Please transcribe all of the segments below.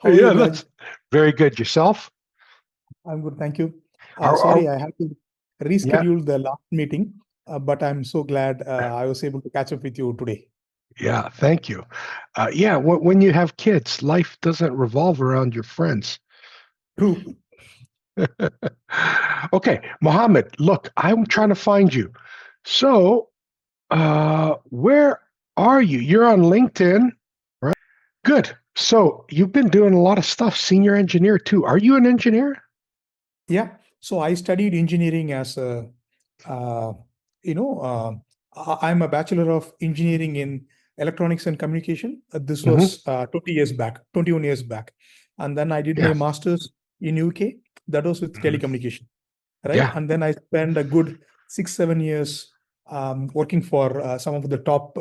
How are you Yeah, guys? that's very good. Yourself? I'm good, thank you. Are Sorry, I had to yeah, reschedule the last meeting, but I'm so glad I was able to catch up with you today. yeah, thank you. Yeah, when you have kids, life doesn't revolve around your friends. True. Okay, Mohammed, look, I'm trying to find you. So, where are you? You're on LinkedIn, right? Good. So, you've been doing a lot of stuff, senior engineer too. Are you an engineer? Yeah. So I studied engineering as a, uh, you know, I'm a Bachelor of Engineering in Electronics and Communication. This Hmm. was 20 years back, 21 years back. And then I did my Yeah. master's in UK. That was with Hmm. telecommunication. Right? Yeah. And then I spent a good 6, 7 years working for some of the top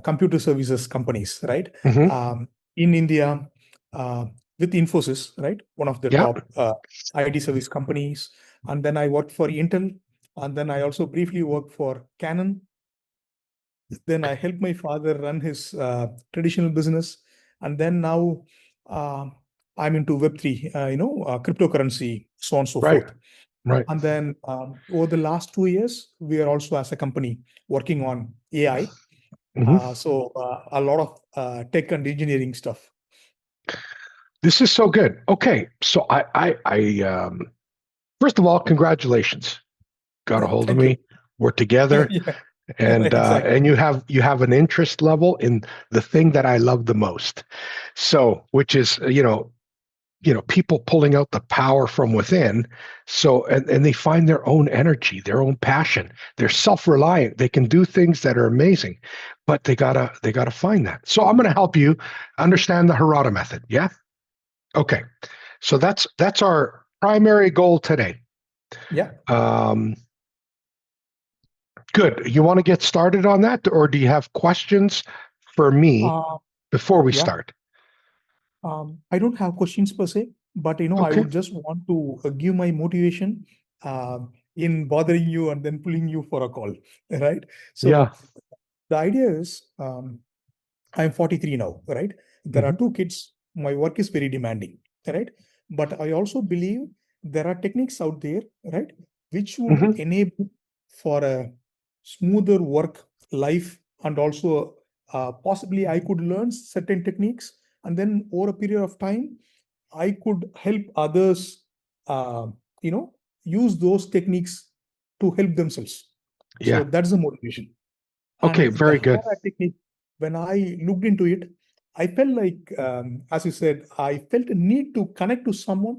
computer services companies, right? Hmm. Um, in India, uh, with Infosys, right? One of the Yeah. top IT service companies. And then I worked for Intel. And then I also briefly worked for Canon. Then I helped my father run his traditional business. And then now uh, I'm into Web3, cryptocurrency, so on and so Right. forth. Right. And then over the last 2 years, we are also as a company working on AI. Hmm. A lot of tech and engineering stuff. This is so good. Okay, so I first of all, congratulations. Got a hold of Thank you. me. We're together, Yeah, exactly. and you have an interest level in the thing that I love the most. So, which is people pulling out the power from within. So, and they find their own energy, their own passion. They're self-reliant. They can do things that are amazing, but they gotta find that. So, I'm going to help you understand the Harada method. Yeah. Okay. So that's our primary goal today. Yeah. Um, good. You want to get started on that, or do you have questions for me Uh, before we yeah. start? I don't have questions per se, but I Okay. would just want to give my motivation in bothering you and then pulling you for a call, right? Yeah. So the idea is I'm 43 now, right? There are Hmm. 2 kids. My work is very demanding, right? But I also believe there are techniques out there, right, which would Hmm. enable for a smoother work life, and also possibly I could learn certain techniques, and then over a period of time, I could help others, uh, you know, use those techniques to help themselves. So Yeah. that's the motivation. Okay. And the Very good. Harada technique, when I looked into it, I felt like, as you said, I felt a need to connect to someone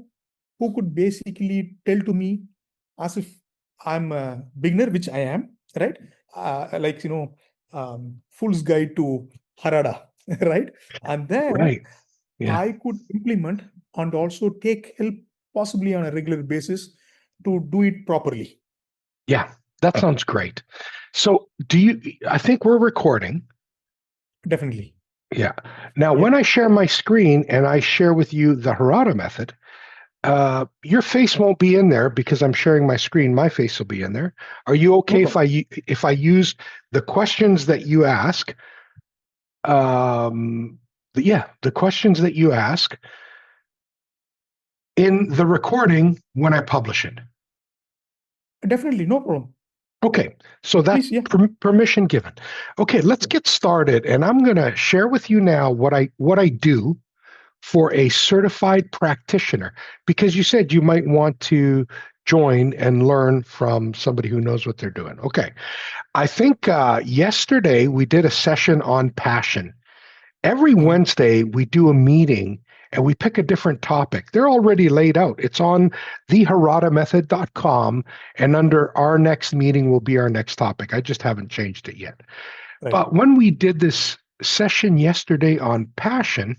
who could basically tell to me as if I'm a beginner, which I am, right? Fool's Guide to Harada, right? And then Right. Yeah. I could implement and also take help possibly on a regular basis to do it properly. Yeah. That sounds great. So, I think we're recording. Definitely. Yeah. Now, Yeah. when I share my screen and I share with you the Harada method, your face won't be in there because I'm sharing my screen. My face will be in there. Are you No okay if problem. I use the questions that you ask? Um, the questions that you ask in the recording when I publish it. Definitely. No problem. Okay, so that's Please. Yeah. permission given. Okay, let's get started, and I'm going to share with you now what I do for a certified practitioner, because you said you might want to join and learn from somebody who knows what they're doing. Okay. I think yesterday we did a session on passion. Every Uh-huh. Wednesday we do a meeting and we pick a different topic. They're already laid out. It's on theharadamethod.com, and under our next meeting will be our next topic. I just haven't changed it yet. Right. But when we did this session yesterday on passion,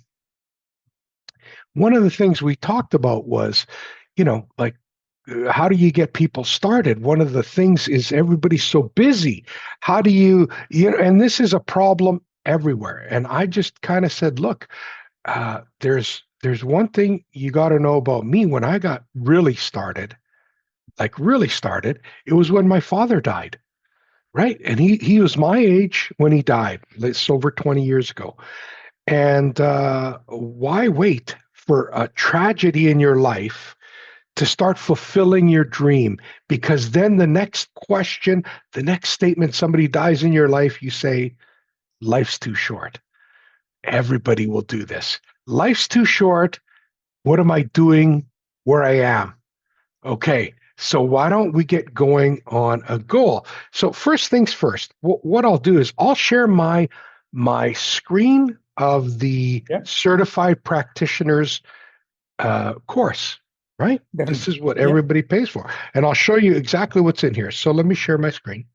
one of the things we talked about was, like, how do you get people started? One of the things is everybody's so busy. How do and this is a problem everywhere. And I just kind of said, look, there's one thing you got to know about me. When I got really started, like really started, it was when my father died, right? And he was my age when he died. It's over 20 years ago. And why wait for a tragedy in your life to start fulfilling your dream? Because then the next question, the next statement, somebody dies in your life, you say, life's too short. Everybody will do this. Life's too short. What am I doing where I am? Okay, so why don't we get going on a goal? So first things first, what I'll do is I'll share my screen of the Yeah, certified practitioners course, right? This definitely. is what Yeah, everybody pays for. And I'll show you exactly what's in here. So let me share my screen.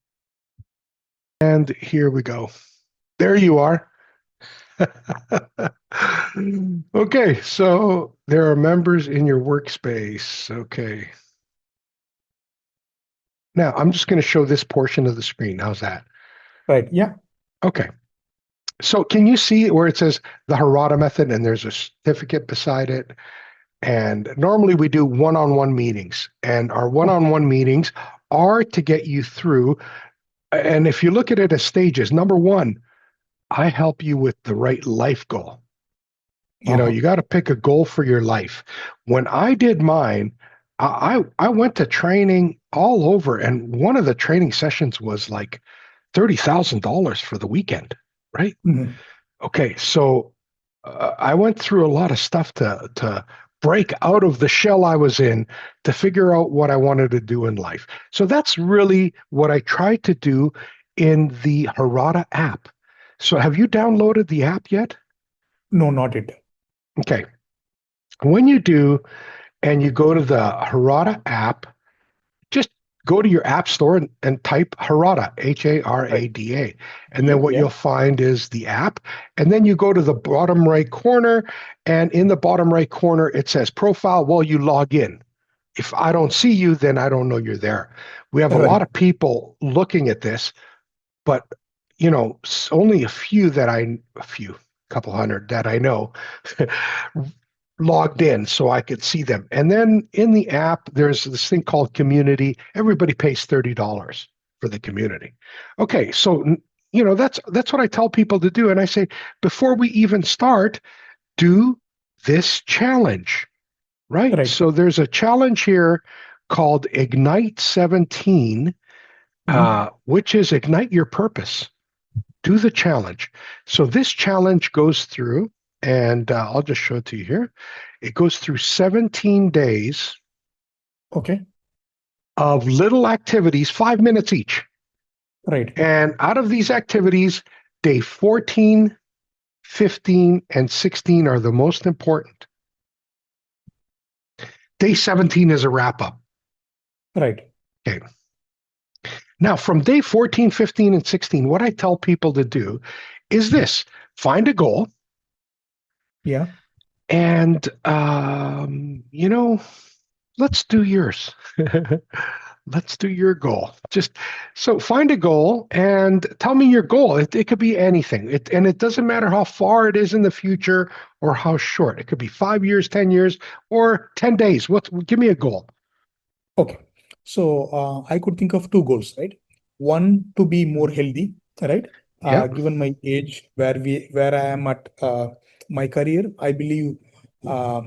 And here we go. There you are. Okay, so there are members in your workspace. Okay. Now I'm just going to show this portion of the screen. How's that? right. Yeah, Okay. So can you see where it says the Harada method and there's a certificate beside it? And normally we do one-on-one meetings, and our okay. one-on-one meetings are to get you through. And if you look at it as stages, number one, I help you with the right life goal. Uh-huh. You got to pick a goal for your life. When I did mine, I went to training all over, and one of the training sessions was like $30,000 for the weekend, right? Mhm. Okay, so I went through a lot of stuff to break out of the shell I was in to figure out what I wanted to do in life. So that's really what I tried to do in the Harada app. So have you downloaded the app yet? No, not it. Okay. When you do, and you go to the Harada app, just go to your app store and type Harada, Right. Harada. And then Yeah, what yeah. you'll find is the app. And then you go to the bottom right corner. And in the bottom right corner, it says profile. Well, you log in. If I don't see you, then I don't know you're there. We have a lot Right. of people looking at this, but only a few, couple hundred that I know logged in so I could see them. And then in the app, there's this thing called community. Everybody pays $30 for the community. Okay, so that's what I tell people to do. And I say, before we even start, do this challenge, right? Right. So there's a challenge here called Ignite 17, Mhm. which is ignite your purpose. Do the challenge. So this challenge goes through, and I'll just show it to you here. It goes through 17 days Okay. of little activities, 5 minutes each. Right. And out of these activities, day 14, 15, and 16 are the most important. Day 17 is a wrap up. Right. Okay. Now, from day 14, 15, and 16, what I tell people to do is this: find a goal Yeah. and, let's do yours. Let's do your goal. Just so find a goal and tell me your goal. It could be anything. And it doesn't matter how far it is in the future or how short. It could be 5 years, 10 years, or 10 days. Give me a goal. Okay. So I could think of two goals, right? One, to be more healthy, right? Yep. Given my age, where I am at my career, I believe uh,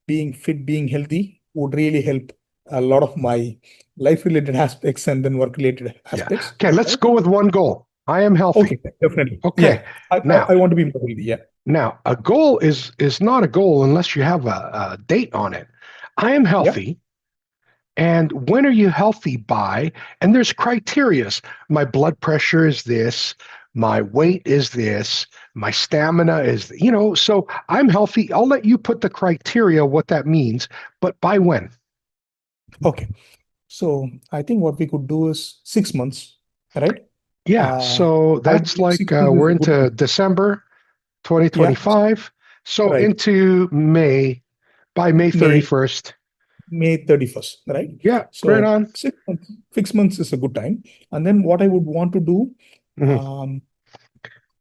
being fit, being healthy would really help a lot of my life-related aspects and then work-related Yeah. aspects, Okay, let's right? go with one goal. I am healthy. Okay, definitely. Okay. Yeah, I, I, Now, I want to be more healthy. Yeah, now a goal is not a goal unless you have a date on it. I am yeah. healthy. And when are you healthy by? And there's criterias. My blood pressure is this, my weight is this, my stamina is, so I'm healthy. I'll let you put the criteria, what that means, but by when? Okay. So I think what we could do is 6 months, right? Yeah, Uh, so I that's believe like 6 months is we're a good into time. December Yeah, 2025. So right. into May, by May May 31st. May 31st, right? Yeah, right So on. 6 months, 6 months is a good time. And then what I would want to do Mhm. um,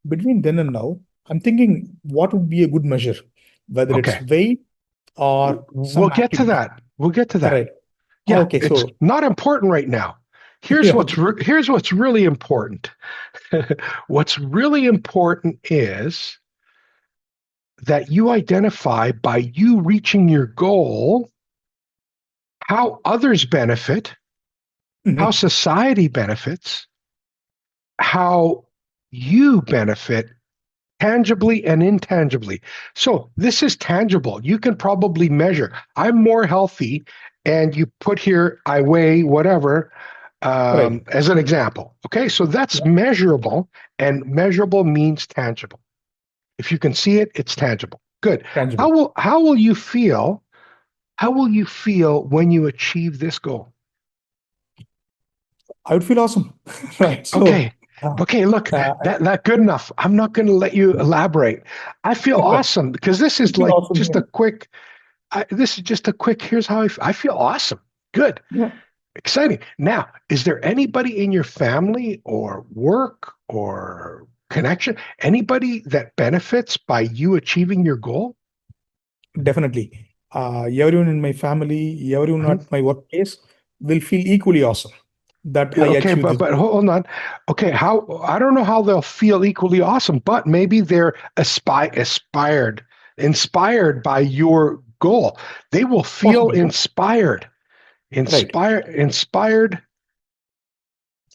between then and now, I'm thinking what would be a good measure, whether it's Okay, weight or we'll some get to activity, that. We'll get to that. right? Yeah, Okay, it's so not important right now. yeah, okay, Here's what's really important. What's really important is that you identify by you reaching your goal, how others benefit, how Mhm. society benefits, how you benefit tangibly and intangibly. So this is tangible. You can probably measure. I'm more healthy, and you put here, I weigh whatever, Right. as an example. Okay, so that's Yeah. measurable, and measurable means tangible. If you can see it, it's tangible. Good. Tangible. How will you feel? How will you feel when you achieve this goal? I would feel awesome. Right. Okay. So, uh, Okay, look, uh, that good enough. I'm not going to let you elaborate. I feel I awesome because this is feel like awesome. just a quick. This is just a quick. Here's how I feel awesome. Good, Yeah. exciting. Now, is there anybody in your family or work or connection, anybody that benefits by you achieving your goal? Definitely. Everyone in my family, everyone Mhm. at my workplace will feel equally awesome that Yeah, I okay, achieved but this. hold on. Okay, how I don't know how they'll feel equally awesome, but maybe they're inspired by your goal. They will feel Possibly. Right. inspired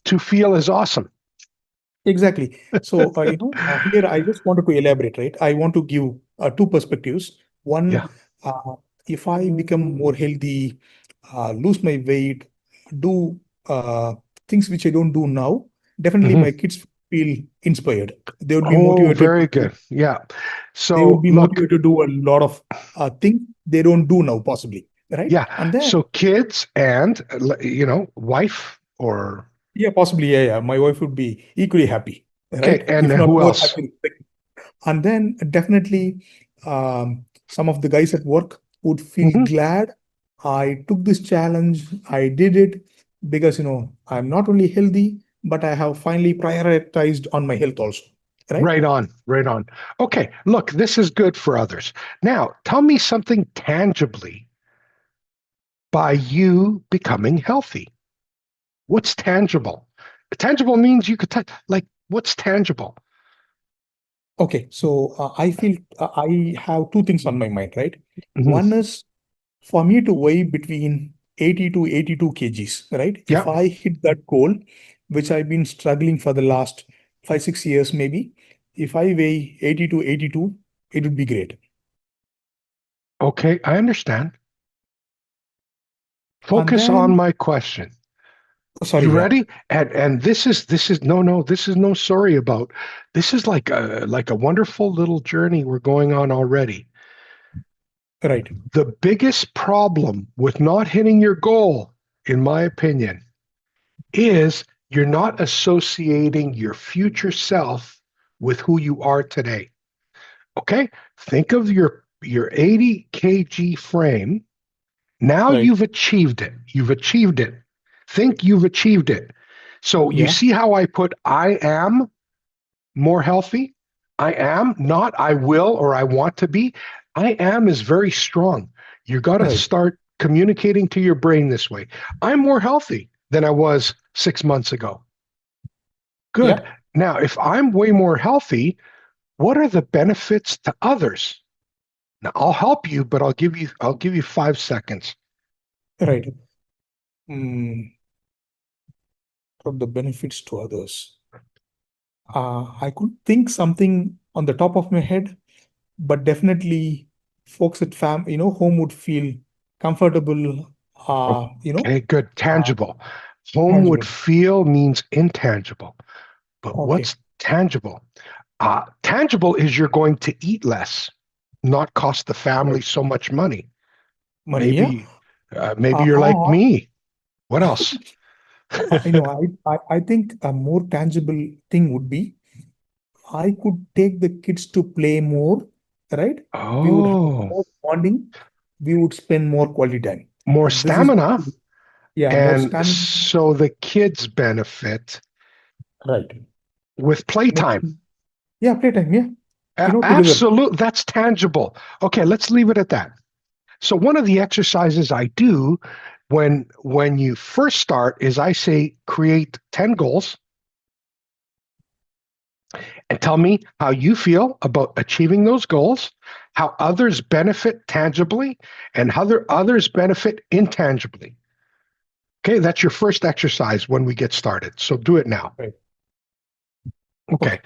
to feel as awesome. Exactly. So, here I just wanted to elaborate, right? I want to give two perspectives. Yeah. One, if I become more healthy, lose my weight, do things which I don't do now, definitely Mhm. my kids feel inspired. They would be Oh, motivated very to good. Yeah. they would So be look, motivated to do a lot of things they don't do now, possibly, right? yeah. And then, So kids and wife or yeah, possibly, yeah, yeah, my wife would be equally happy, okay, right? and If not who more else? happy. And then definitely, some of the guys at work would feel Mhm. glad I took this challenge, I did it because, I'm not only healthy, but I have finally prioritized on my health also, right? Right on, right on. Okay, look, this is good for others. Now, tell me something tangibly by you becoming healthy. What's tangible? Tangible means you could touch, like, what's tangible? Okay, so I feel I have two things on my mind, right? Mhm. One is for me to weigh between 80 to 82 kgs, right? If Yeah. I hit that goal, which I've been struggling for the last 5, 6 years, maybe, if I weigh 80 to 82, it would be great. Okay, I understand. And Focus on then, my question. sorry, You yeah, ready? And this is no, this is no sorry about. This is like a wonderful little journey we're going on already. right, The biggest problem with not hitting your goal, in my opinion, is you're not associating your future self with who you are today. Okay? Think of your 80 kg frame. Now right, you've achieved it. You've achieved it. Think you've achieved it. So you yeah, see how I put I am more healthy? I am, not I will or I want to be. I am is very strong. You got to right, start communicating to your brain this way. I'm more healthy than I was 6 months ago. Good. yeah, Now, if I'm way more healthy, what are the benefits to others? Now, I'll help you, but I'll give you 5 seconds. right. Mm, from the benefits to others. I could think something on the top of my head, but definitely folks at home would feel comfortable, Okay, good. uh, Tangible. Home would tangible. feel means intangible. But Okay, what's tangible? Tangible is you're going to eat less, not cost the family right. so much money. Money, yeah. Maybe you're like Uh, me. What else? I think a more tangible thing would be I could take the kids to play more, right? We would have Oh, more bonding. We would spend more quality time. more This is what, stamina, yeah, more and stamina. so the kids benefit Right. with More, playtime. yeah, playtime. Yeah. Together. Absolute, that's tangible. Okay, let's leave it at that. So one of the exercises I do when you first start is I say create 10 goals and tell me how you feel about achieving those goals, how others benefit tangibly, and how others benefit intangibly. Okay, that's your first exercise when we get started. So do it now. Right. Okay.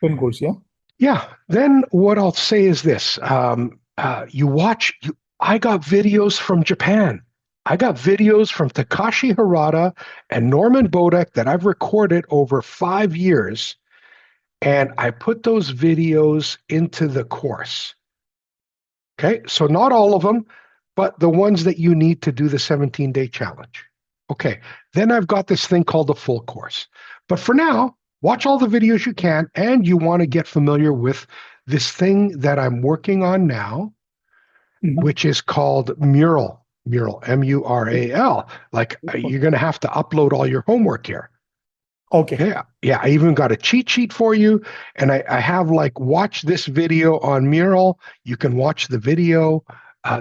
10 goals, yeah? Yeah. Then what I'll say is this. I got videos from Japan. I got videos from Takashi Harada and Norman Bodek that I've recorded over 5 years, and I put those videos into the course. Okay, so not all of them, but the ones that you need to do the 17-day challenge. Okay, then I've got this thing called the full course. But for now, watch all the videos you can, and you want to get familiar with this thing that I'm working on now, which is called Mural. Mural, Mural. Like you're going to have to upload all your homework here. Okay. Yeah. I even got a cheat sheet for you, and I have like watch this video on Mural. You can watch the video.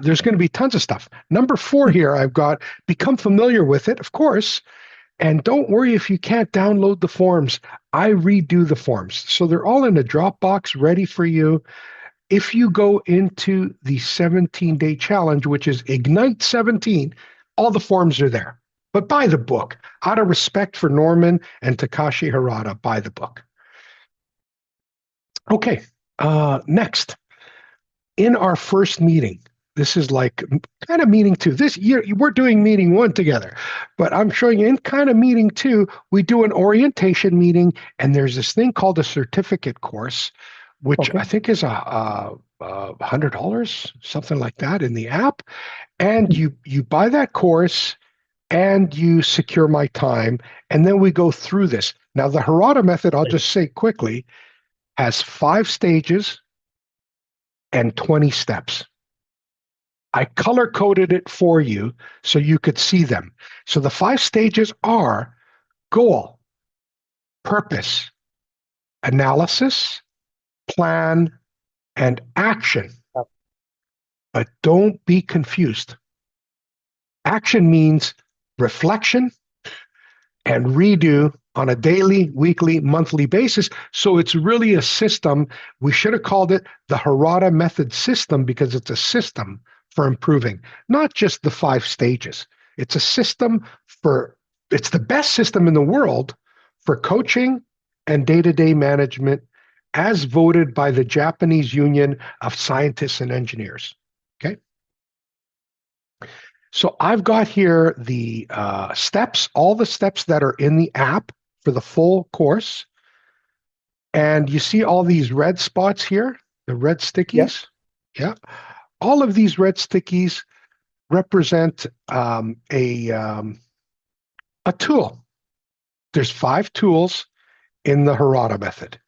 There's going to be tons of stuff. Number 4 here, I've got become familiar with it, of course, and don't worry if you can't download the forms. I redo the forms, so they're all in a Dropbox ready for you. If you go into the 17-day challenge, which is Ignite 17, all the forms are there. But buy the book. Out of respect for Norman and Takashi Harada, buy the book. Okay, next. In our first meeting, this is like kind of meeting 2. This year, we're doing meeting 1 together, but I'm showing you in kind of meeting 2, we do an orientation meeting, and there's this thing called a certificate course, which I think is $100, something like that in the app. And you buy that course, and you secure my time, and then we go through this. Now, the Harada method, I'll just say quickly, has 5 stages and 20 steps. I color-coded it for you so you could see them. So the 5 stages are goal, purpose, analysis, plan, and action. But don't be confused. Action means reflection and redo on a daily, weekly, monthly basis. So it's really a system. We should have called it the Harada Method system because it's a system for improving, not just the 5 stages. It's a system it's the best system in the world for coaching and day-to-day management as voted by the Japanese Union of Scientists and Engineers. Okay. So I've got here the steps, all the steps that are in the app for the full course. And you see all these red spots here, the red stickies? Yeah. All of these red stickies represent a tool. There's 5 tools in the Harada method.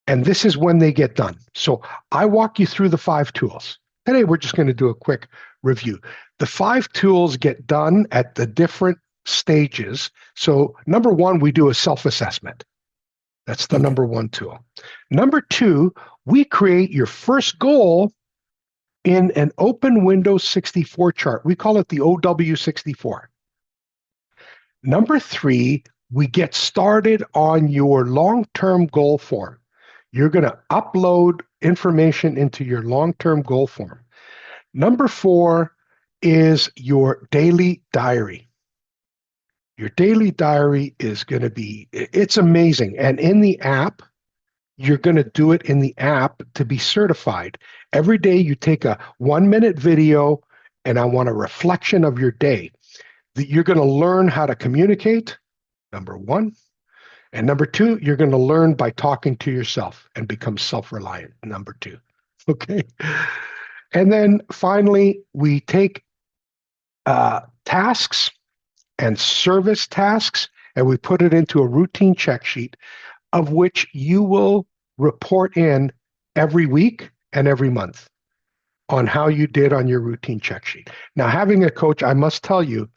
And this is when they get done. So I walk you through the 5 tools. Today, we're just going to do a quick review. The 5 tools get done at the different stages. So number 1, we do a self-assessment. That's the number 1 tool. Number 2, we create your first goal in an open Windows 64 chart. We call it the OW64. Number 3, we get started on your long-term goal form. You're going to upload information into your long-term goal form. Number 4 is your daily diary. Your daily diary is going to be, it's amazing. And in the app, you're going to do it in the app to be certified. Every day you take a 1-minute video, and I want a reflection of your day. You're going to learn how to communicate, number 1. And number 2, you're going to learn by talking to yourself and become self-reliant, number 2. Okay. And then finally, we take tasks and service tasks, and we put it into a routine check sheet of which you will report in every week and every month on how you did on your routine check sheet. Now, having a coach, I must tell you,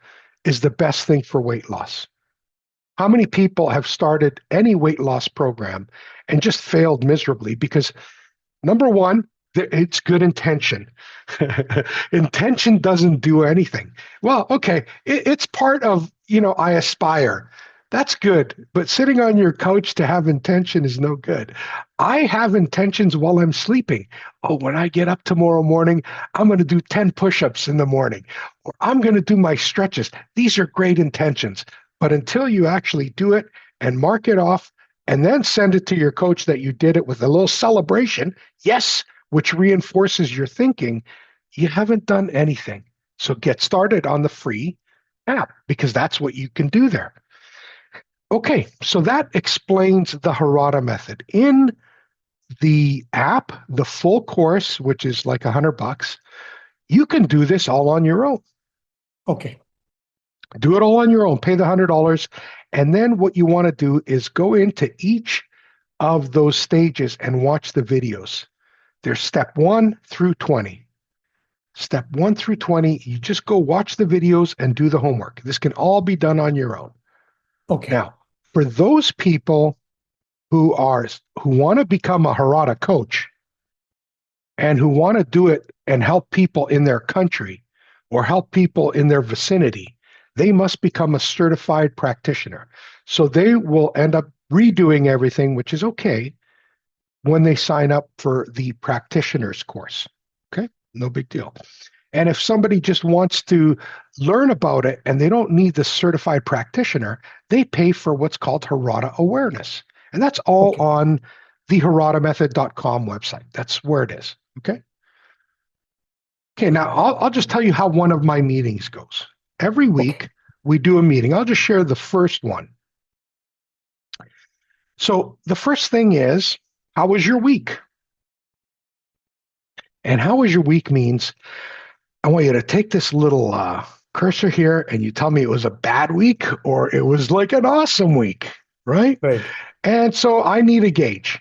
is the best thing for weight loss. How many people have started any weight loss program and just failed miserably? Because number 1, it's good intention. Intention doesn't do anything. Well, okay, it's part of, I aspire. That's good. But sitting on your couch to have intention is no good. I have intentions while I'm sleeping. Oh, when I get up tomorrow morning, I'm going to do 10 push-ups in the morning, or I'm going to do my stretches. These are great intentions. But until you actually do it and mark it off and then send it to your coach that you did it with a little celebration, yes, which reinforces your thinking, you haven't done anything. So get started on the free app because that's what you can do there. Okay, so that explains the Harada method. In the app, the full course, which is like $100, you can do this all on your own. Okay. Do it all on your own, pay the $100. And then what you want to do is go into each of those stages and watch the videos. There's step 1 through 20. Step 1 through 20, you just go watch the videos and do the homework. This can all be done on your own. Okay. Now, for those people who want to become a Harada coach and who want to do it and help people in their country or help people in their vicinity, they must become a certified practitioner. So they will end up redoing everything, which is okay, when they sign up for the practitioner's course. Okay, no big deal. And if somebody just wants to learn about it and they don't need the certified practitioner, they pay for what's called Harada Awareness. And that's all on the haradamethod.com website. That's where it is. Okay. Okay, now I'll just tell you how one of my meetings goes. Every week we do a meeting. I'll just share the first one. So the first thing is, how was your week? And how was your week means I want you to take this little cursor here and you tell me it was a bad week or it was like an awesome week, right? Right. And so I need a gauge.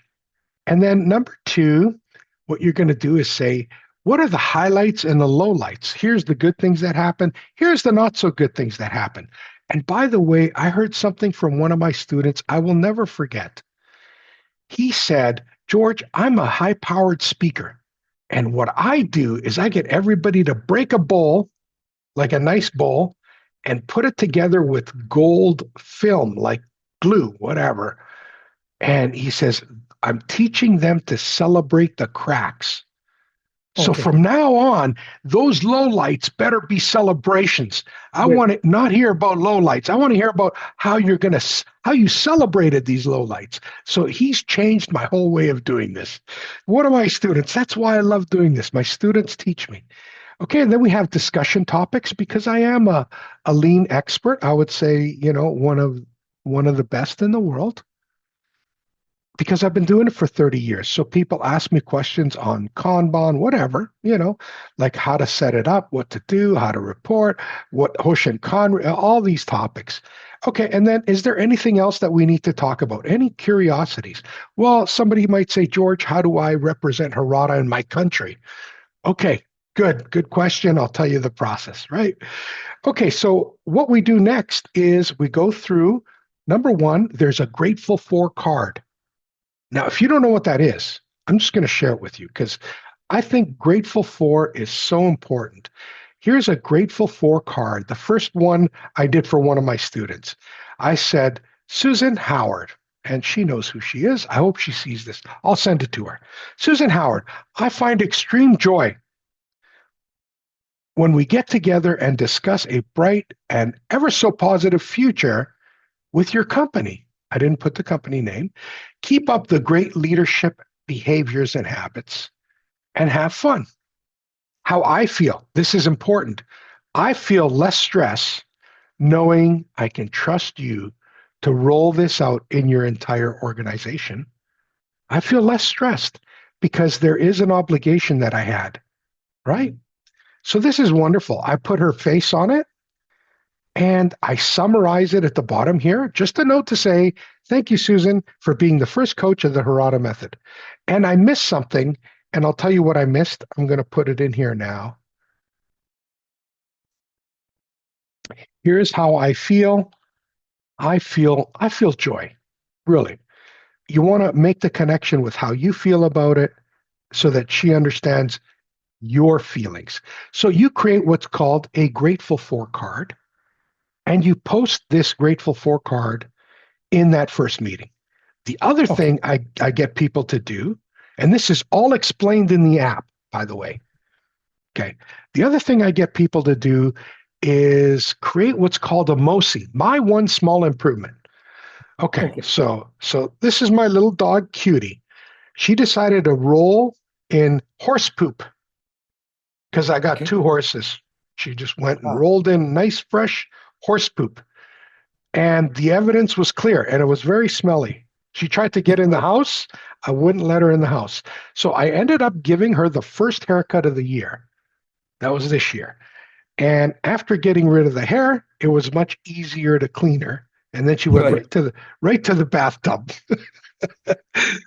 And then number 2, what you're going to do is say, what are the highlights and the lowlights? Here's the good things that happen. Here's the not so good things that happen. And by the way, I heard something from one of my students I will never forget. He said, George, I'm a high-powered speaker. And what I do is I get everybody to break a bowl, like a nice bowl, and put it together with gold film, like glue, whatever. And he says, I'm teaching them to celebrate the cracks. So from now on, those lowlights better be celebrations. I want to not hear about lowlights. I want to hear about how you celebrated these lowlights. So he's changed my whole way of doing this. One of my students, that's why I love doing this. My students teach me. Okay, and then we have discussion topics because I am a lean expert. I would say, one of the best in the world, because I've been doing it for 30 years. So people ask me questions on Kanban, whatever, like how to set it up, what to do, how to report, what Hoshin Kan, all these topics. Okay, and then is there anything else that we need to talk about? Any curiosities? Well, somebody might say, George, how do I represent Harada in my country? Okay, good question. I'll tell you the process, right? Okay, so what we do next is we go through, number 1, there's a grateful for card. Now, if you don't know what that is, I'm just going to share it with you because I think grateful for is so important. Here's a grateful for card. The first one I did for one of my students. I said, Susan Howard, and she knows who she is. I hope she sees this. I'll send it to her. Susan Howard, I find extreme joy when we get together and discuss a bright and ever so positive future with your company. I didn't put the company name. Keep up the great leadership behaviors and habits and have fun. How I feel, this is important. I feel less stress knowing I can trust you to roll this out in your entire organization. I feel less stressed because there is an obligation that I had, right? So this is wonderful. I put her face on it. And I summarize it at the bottom here, just a note to say, thank you, Susan, for being the first coach of the Harada method. And I missed something, and I'll tell you what I missed. I'm going to put it in here now. Here's how I feel. I feel joy, really. You want to make the connection with how you feel about it so that she understands your feelings. So you create what's called a grateful for card. And you post this grateful for card in that first meeting. The other thing I get people to do, and this is all explained in the app, by the way. Okay. The other thing I get people to do is create what's called a MOSI, my one small improvement. Okay. So this is my little dog, Cutie. She decided to roll in horse poop because I got two horses. She just went and rolled in nice, fresh horse poop. And the evidence was clear, and it was very smelly. She tried to get in the house. I wouldn't let her in the house. So I ended up giving her the first haircut of the year. That was this year. And after getting rid of the hair, it was much easier to clean her. And then she went right to the bathtub.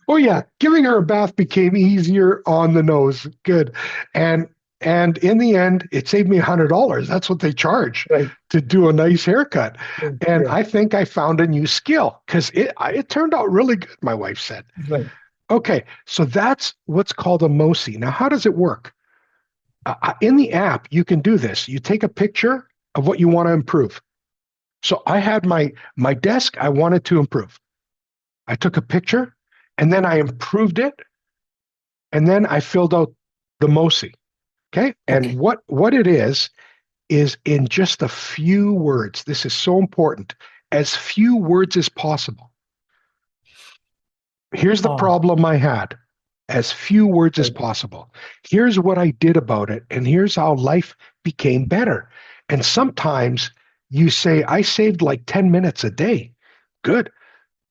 Oh yeah, giving her a bath became easier on the nose. Good. And in the end, it saved me $100. That's what they charge to do a nice haircut. And I think I found a new skill because it turned out really good, my wife said. Okay, so that's what's called a MOSI. Now, how does it work? In the app, you can do this. You take a picture of what you want to improve. So I had my desk I wanted to improve. I took a picture, and then I improved it, and then I filled out the MOSI. Okay. And what it is in just a few words. This is so important. As few words as possible. Here's the problem I had. As few words as possible. Here's what I did about it. And here's how life became better. And sometimes you say, I saved like 10 minutes a day. Good.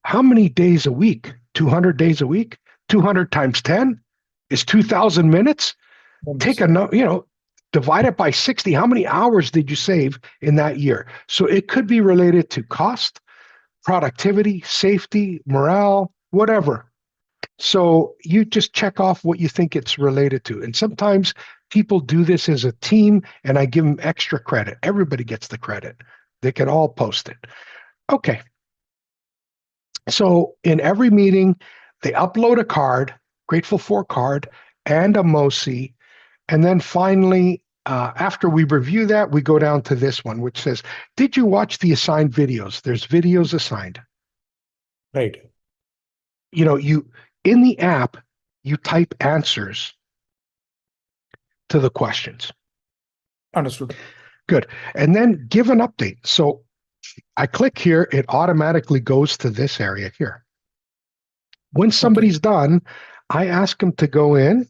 How many days a week? 200 days a week? 200 times 10 is 2,000 minutes. Take divide it by 60. How many hours did you save in that year? So it could be related to cost, productivity, safety, morale, whatever. So you just check off what you think it's related to. And sometimes people do this as a team, and I give them extra credit. Everybody gets the credit. They can all post it. Okay. So in every meeting, they upload a card, Grateful for card, and a MOSI. And then finally, after we review that, we go down to this one, which says, did you watch the assigned videos? There's videos assigned. Right. In the app, you type answers to the questions. Understood. Good. And then give an update. So I click here, it automatically goes to this area here. When somebody's done, I ask them to go in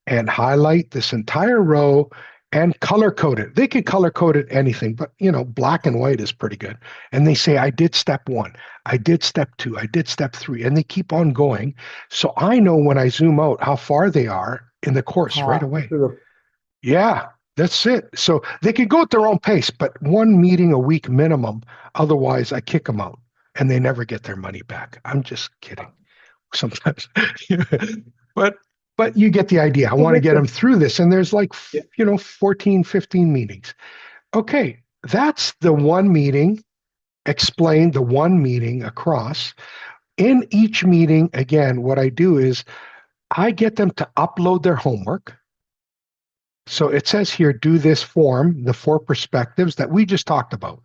and highlight this entire row and color code it. They can color code it anything, but black and white is pretty good. And they say, I did step 1, I did step 2, I did step 3, and they keep on going. So I know when I zoom out how far they are in the course right away. Yeah, that's it. So they can go at their own pace, but 1 meeting a week minimum. Otherwise, I kick them out and they never get their money back. I'm just kidding sometimes. But you get the idea. I want to get them through this. And there's 14, 15 meetings. Okay, that's the one meeting. Explain the one meeting across. In each meeting, again, what I do is I get them to upload their homework. So it says here, do this form, the 4 perspectives that we just talked about.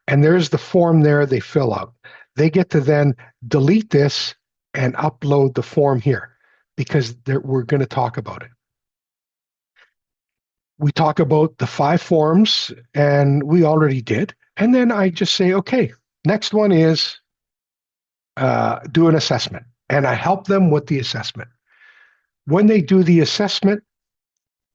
And there's the form there they fill out. They get to then delete this and upload the form here because we're going to talk about it. We talk about the 5 forms, and we already did. And then I just say, okay, next one is do an assessment. And I help them with the assessment. When they do the assessment,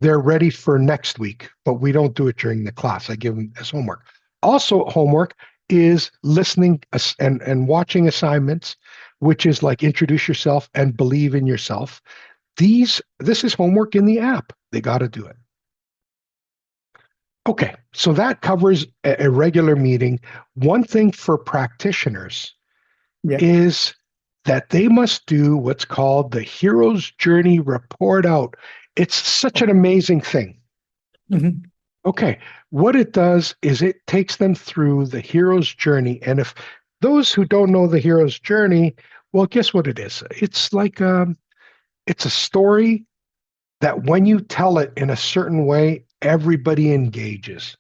they're ready for next week, but we don't do it during the class. I give them as homework. Also, homework is listening and watching assignments, which is like introduce yourself and believe in yourself. This is homework in the app. They got to do it. Okay, so that covers a regular meeting. One thing for practitioners is that they must do what's called the hero's journey report out. It's such an amazing thing. Mm-hmm. Okay, what it does is it takes them through the hero's journey. And if those who don't know the hero's journey, well, guess what it is? It's like it's a story that when you tell it in a certain way, everybody engages.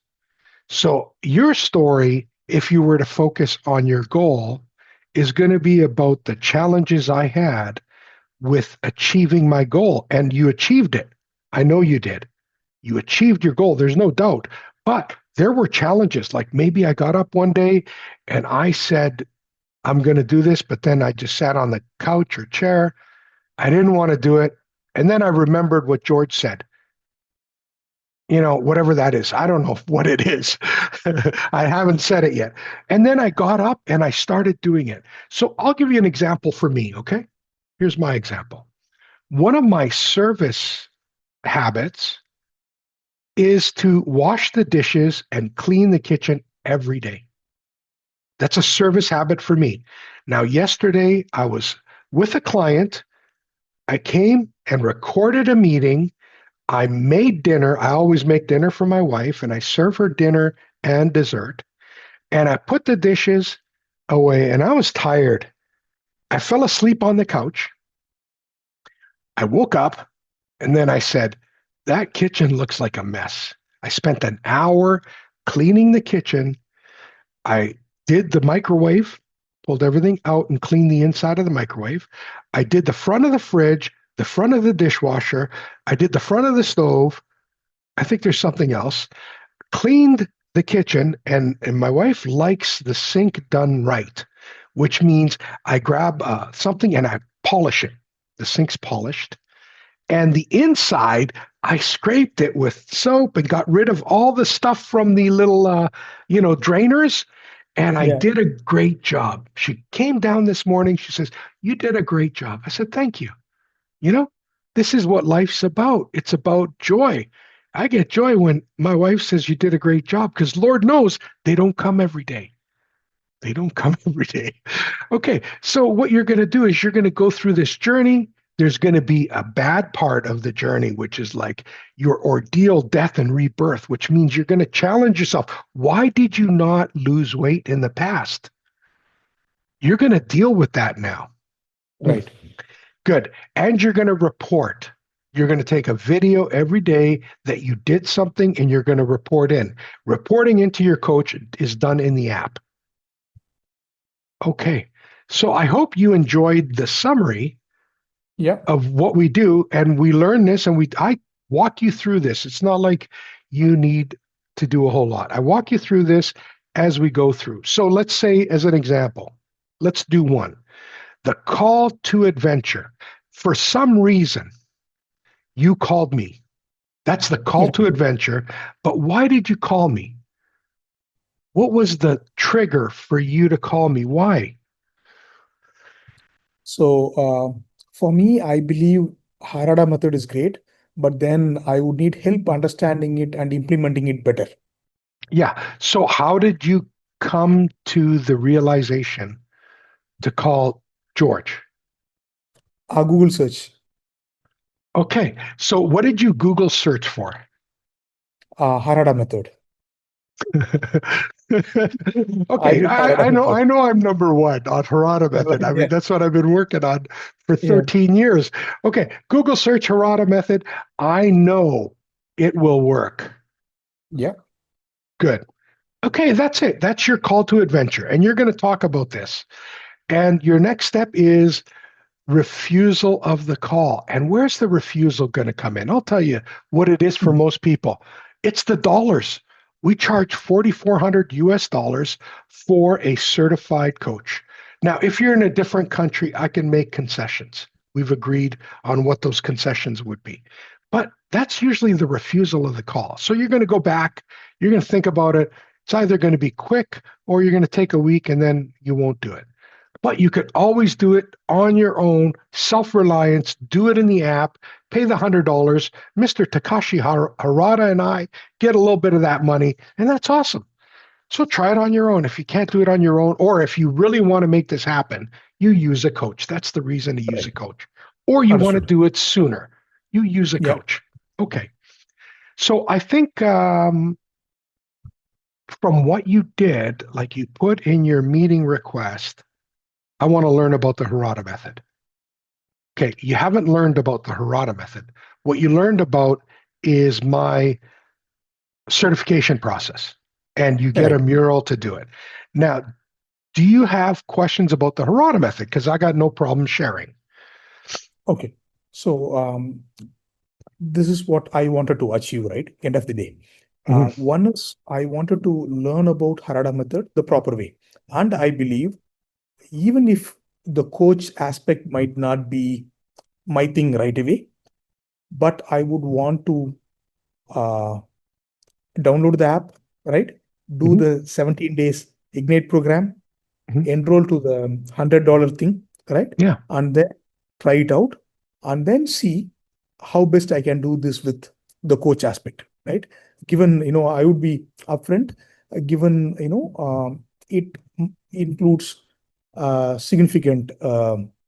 So your story, if you were to focus on your goal, is going to be about the challenges I had with achieving my goal. And you achieved it. I know you did. You achieved your goal. There's no doubt. But there were challenges. Like maybe I got up one day and I said, I'm going to do this, but then I just sat on the couch or chair. I didn't want to do it. And then I remembered what George said. Whatever that is. I don't know what it is. I haven't said it yet. And then I got up and I started doing it. So I'll give you an example for me, okay? Here's my example. One of my service habits is to wash the dishes and clean the kitchen every day. That's a service habit for me. Now, yesterday I was with a client. I came and recorded a meeting. I made dinner. I always make dinner for my wife, and I serve her dinner and dessert. And I put the dishes away, and I was tired. I fell asleep on the couch. I woke up, and then I said, that kitchen looks like a mess. I spent an hour cleaning the kitchen. I did the microwave, pulled everything out and cleaned the inside of the microwave. I did the front of the fridge, the front of the dishwasher. I did the front of the stove. I think there's something else. Cleaned the kitchen, and my wife likes the sink done right, which means I grab something and I polish it. The sink's polished. And the inside, I scraped it with soap and got rid of all the stuff from the little, drainers. And I did a great job. She came down this morning. She says, you did a great job. I said, thank you. This is what life's about. It's about joy. I get joy when my wife says you did a great job because Lord knows they don't come every day. They don't come every day. Okay, so what you're going to do is you're going to go through this journey. There's going to be a bad part of the journey, which is like your ordeal, death, and rebirth, which means you're going to challenge yourself. Why did you not lose weight in the past? You're going to deal with that now. Right. Good. And you're going to report. You're going to take a video every day that you did something and you're going to report in. Reporting into your coach is done in the app. Okay. So I hope you enjoyed the summary of what we do, and we learn this, and I walk you through this. It's not like you need to do a whole lot. I walk you through this as we go through. So let's say, as an example, let's do one. The call to adventure. For some reason, you called me. That's the call to adventure. But why did you call me? What was the trigger for you to call me? Why? So for me, I believe Harada method is great, but then I would need help understanding it and implementing it better. Yeah. So how did you come to the realization to call George? Google search. Okay. So what did you Google search for? Harada method. Okay, I know I'm number one on Harada Method. I mean, that's what I've been working on for 13 years. Okay, Google search Harada Method. I know it will work. Yeah. Good. Okay, that's it. That's your call to adventure. And you're going to talk about this. And your next step is refusal of the call. And where's the refusal going to come in? I'll tell you what it is for most people. It's the dollars. We charge $4,400 US for a certified coach. Now, if you're in a different country, I can make concessions. We've agreed on what those concessions would be. But that's usually the refusal of the call. So you're going to go back, you're going to think about it. It's either going to be quick or you're going to take a week and then you won't do it. But you could always do it on your own, self-reliance, do it in the app, pay the $100. Mr. Takashi Harada and I get a little bit of that money, and that's awesome. So try it on your own. If you can't do it on your own, or if you really want to make this happen, you use a coach. That's the reason to use a coach. Or you want to do it sooner, you use a coach. Okay. So I think from what you did, like you put in your meeting request, I want to learn about the Harada method. Okay, you haven't learned about the Harada method. What you learned about is my certification process, and you get a Mural to do it. Now, do you have questions about the Harada method? Because I got no problem sharing. Okay. So this is what I wanted to achieve, right? End of the day. One is I wanted to learn about Harada method the proper way. And I believe even if the coach aspect might not be my thing right away, but I would want to uh, download the app, right? Do Mhm. the 17 days Ignite program, Mhm. enroll to the $100 thing, right? Yeah. And then try it out and then see how best I can do this with the coach aspect, right? Given, I would be upfront, given, it includes significant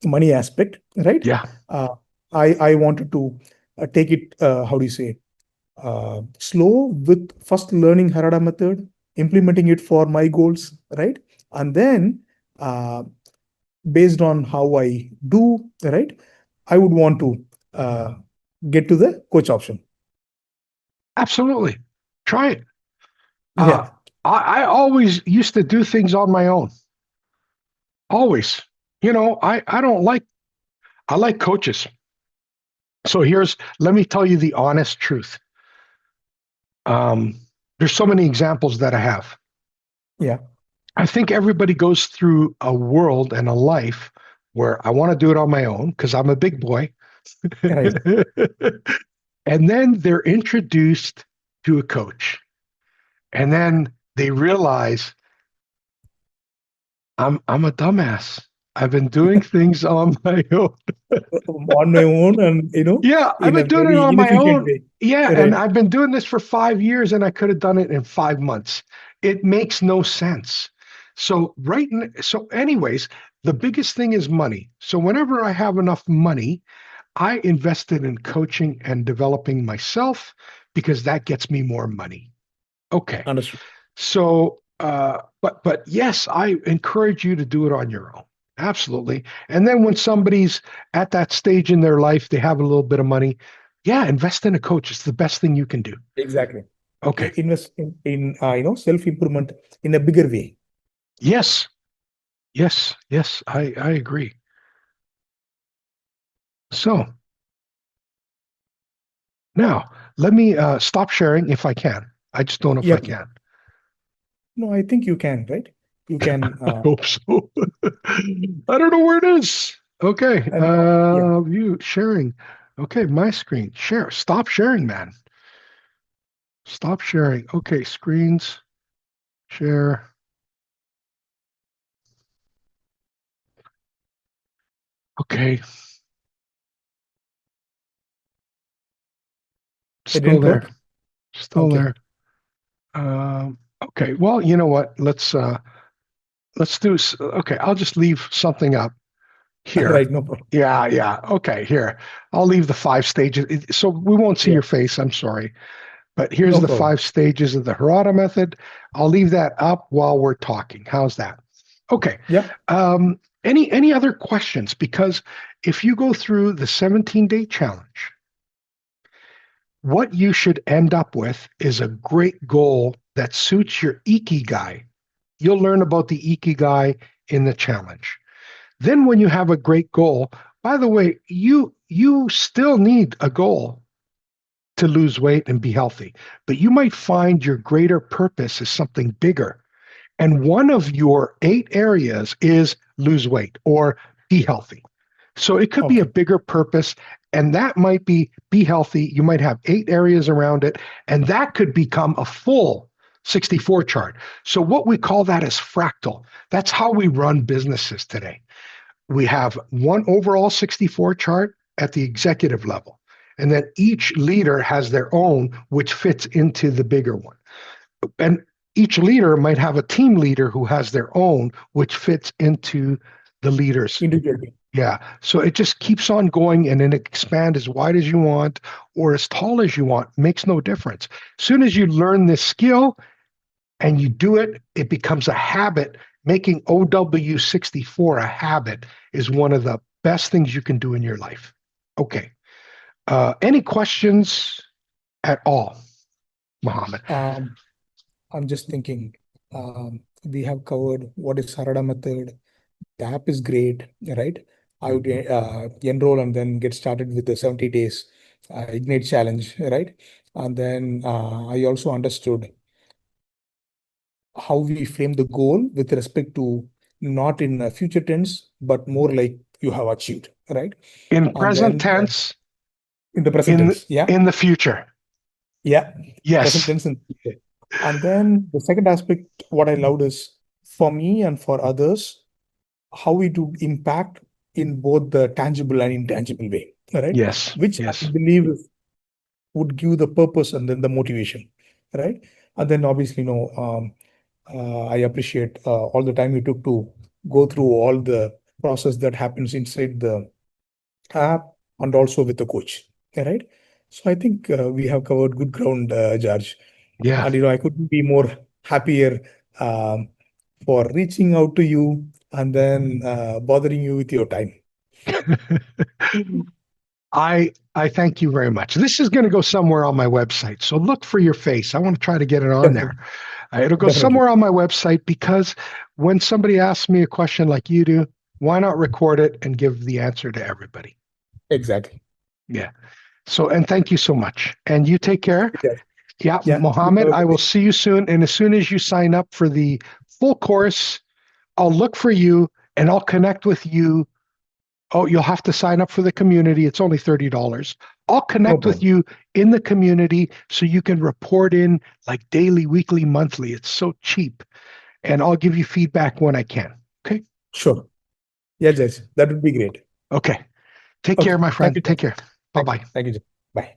money aspect, right? Yeah. Uh, I wanted to take it, how do you say, slow with first learning Harada method, implementing it for my goals, right? And then uh, based on how I do, right, I would want to uh, get to the coach option. Absolutely. Try it. Uh, Yeah, I always used to do things on my own. Always. I don't like, I like coaches. So let me tell you the honest truth. Um, there's so many examples that I have. yeah, I think everybody goes through a world and a life where I want to do it on my own because I'm a big boy. right. And then they're introduced to a coach. And then they realize I'm a dumbass. I've been doing things on my own. On my own and, Yeah, I've in a been doing it very on my inefficient own. way. Yeah, and Right. I've been doing this for 5 years and I could have done it in 5 months. It makes no sense. So anyways, the biggest thing is money. So whenever I have enough money, I invested in coaching and developing myself because that gets me more money. Okay. Understood. But yes, I encourage you to do it on your own. Absolutely. And then when somebody's at that stage in their life, they have a little bit of money. Yeah, invest in a coach. It's the best thing you can do. Exactly. Okay. Invest in self-improvement in a bigger way. Yes. Yes. Yes. I agree. So now let me stop sharing if I can. I just don't know if I Yep. can. No, I think you can, right? You can, I hope so. I don't know where it is. Okay. and yeah, View sharing. Okay, my screen. Share. Stop sharing, man. Stop sharing. Okay, screens. Share. Okay, it still didn't there. work. Still Okay. there. Okay. Well, you know what? Let's do. Okay, I'll just leave something up here. Right. No problem. Yeah, yeah. Okay, here. I'll leave the 5 stages. So we won't see Yeah. your face. I'm sorry. But here's No the problem. 5 stages of the Harada method. I'll leave that up while we're talking. How's that? Okay. Yeah. Any other questions? Because if you go through the 17-day challenge, what you should end up with is a great goal that suits your ikigai. You'll learn about the ikigai in the challenge. Then when you have a great goal, by the way, you still need a goal to lose weight and be healthy. But you might find your greater purpose is something bigger. And one of your 8 areas is lose weight or be healthy. So it could be a Okay. bigger purpose, and that might be healthy. You might have 8 areas around it, and that could become a full 64 chart. So what we call that is fractal. That's how we run businesses today. We have one overall 64 chart at the executive level. And then each leader has their own, which fits into the bigger one. And each leader might have a team leader who has their own, which fits into the leaders. Individually. Yeah. So it just keeps on going and then expand as wide as you want or as tall as you want. Makes no difference. As soon as you learn this skill and you do it, it becomes a habit. Making OW64 a habit is one of the best things you can do in your life. Okay. Any questions at all, Mohammed? I'm just thinking, We have covered what is Harada method. The app is great, right? I would enroll and then get started with the 70 days Ignite challenge, right? And then I also understood how we frame the goal with respect to not in future tense, but more like you have achieved, right? In And present then tense, in the present in tense, yeah, in the future. yeah, present Yes. tense and future. And then the second aspect, what I loved is for me and for others, how we do impact in both the tangible and intangible way, right? Yes. Which I Yes. believe would give the purpose and then the motivation, right? And then obviously, I appreciate all the time you took to go through all the process that happens inside the app and also with the coach, right? So I think we have covered good ground, George. Yeah. And I couldn't be more happier um, for reaching out to you and then bothering you with your time. I thank you very much. This is going to go somewhere on my website, so look for your face. I want to try to get it on there. Definitely, It'll go definitely, somewhere on my website because when somebody asks me a question like you do, why not record it and give the answer to everybody? exactly. Yeah. So, and thank you so much. And you take care. Yes. Yeah, Yeah, you Mohammed, have a I good will day. see you soon. And as soon as you sign up for the full course, I'll look for you and I'll connect with you. Oh, you'll have to sign up for the community. It's only $30. I'll No connect with problem. you in the community so you can report in like daily, weekly, monthly. It's so cheap. And I'll give you feedback when I can. Okay. Sure. Yeah, Judge, that would be great. Okay. Take care, Okay. my Thank friend. you, Take Judge. care. Bye Thank you. bye. Thank you, Judge. Bye.